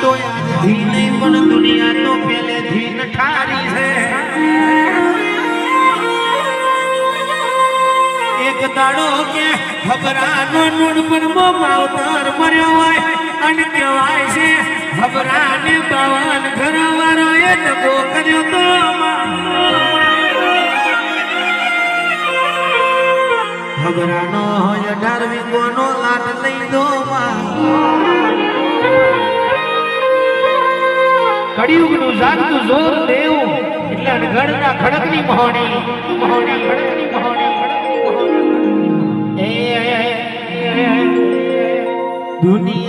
તો આજથી નહીં પણ દુનિયા તો પહેલેથી નઠારી છે એક દાડો કે ખબરાનો નૂડ પર માવતર મર્યો હોય અને કહેવાય છે ખબરાને 52 ઘરવાળો એ દગો કર્યો તો ખબરાનો હોય 18 વીઘોનો લાટ લઈ દો કળિયુગનું જાગતું જોર દેવું એટલે અણઘડના ખડકની મહોણી ખડકની મહોણી દુનિયા